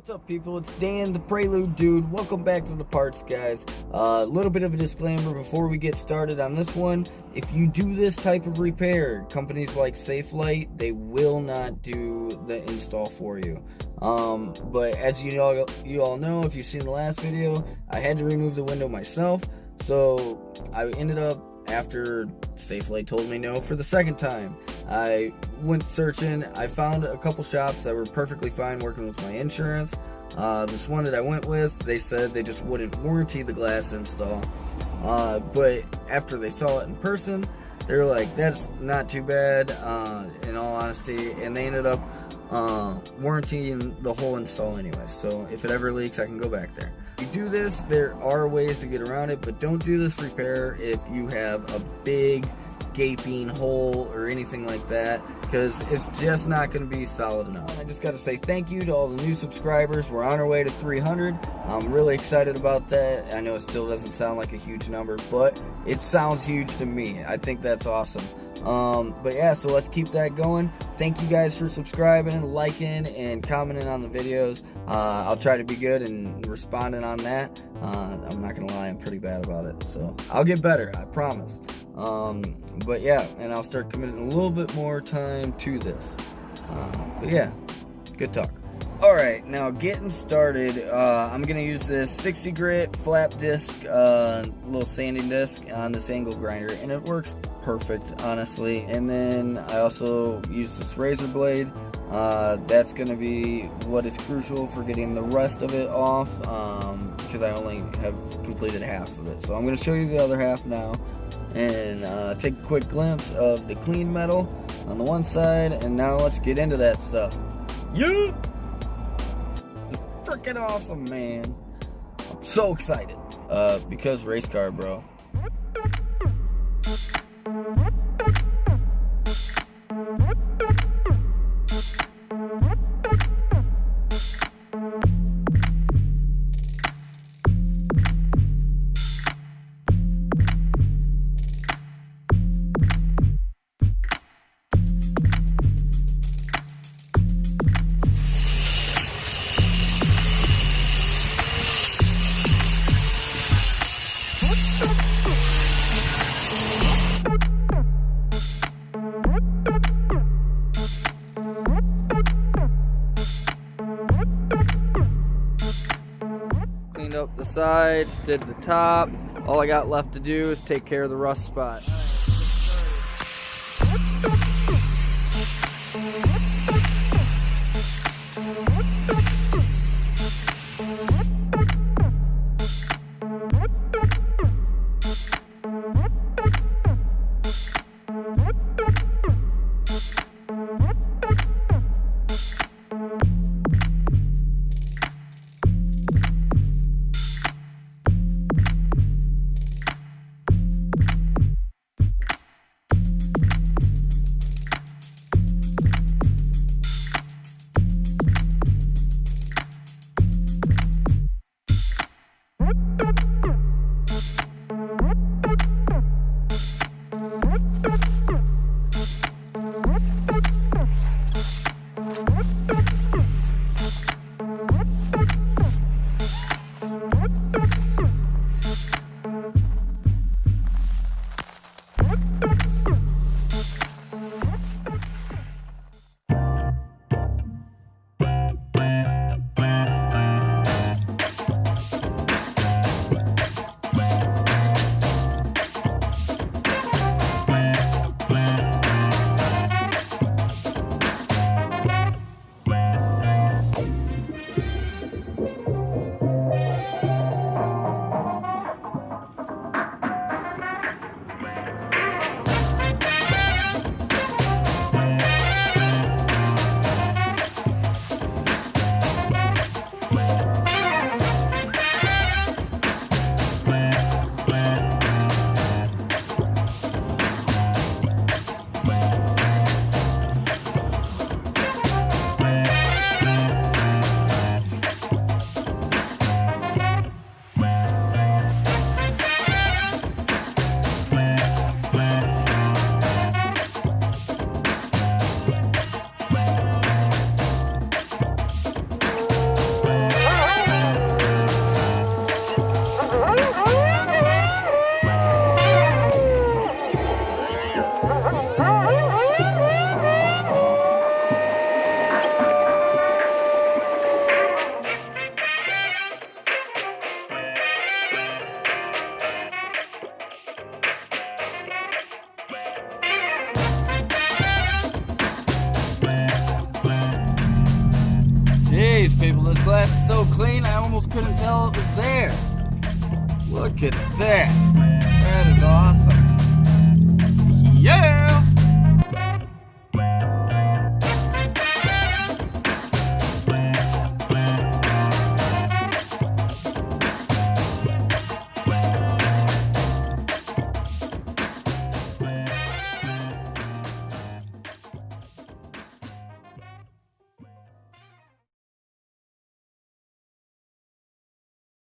What's up, people? It's Dan, the Prelude dude. Welcome back to the Parts Guys. A little bit of a disclaimer before we get started on this one. If you do this type of repair, companies like Safelight, they will not do the install for you. But as you all know, if you've seen the last video, I had to remove the window myself. So I ended up, after Safelight told me no for the second time, I went searching. I found a couple shops that were perfectly fine working with my insurance. This one that I went with, they said they just wouldn't warranty the glass install. But after they saw it in person, they were like, that's not too bad, in all honesty. And they ended up warrantying the whole install anyway. So if it ever leaks, I can go back there. If you do this, there are ways to get around it, but don't do this repair if you have a big gaping hole or anything like that, because it's just not going to be solid enough. I just got to say thank you to all the new subscribers. We're on our way to 300. I'm really excited about that. I know it still doesn't sound like a huge number, but it sounds huge to me. I think that's awesome. But yeah, so let's keep that going. Thank you guys for subscribing, liking, and commenting on the videos. I'll try to be good and responding on that. I'm not gonna lie, I'm pretty bad about it, so I'll get better, I promise. But yeah, and I'll start committing a little bit more time to this. But yeah, good talk. Alright, now getting started, I'm going to use this 60 grit flap disc, little sanding disc on this angle grinder, and it works perfect, honestly. And then I also use this razor blade. That's going to be what is crucial for getting the rest of it off, because I only have completed half of it. So I'm going to show you the other half now, and take a quick glimpse of the clean metal on the one side, and now let's get into that stuff. Yeah! Freaking awesome, man. I'm so excited. Because race car, bro. Cleaned up the sides, did the top. All I got left to do is take care of the rust spot. that's so clean I almost couldn't tell it was there. Look at that. That is awesome. Yeah!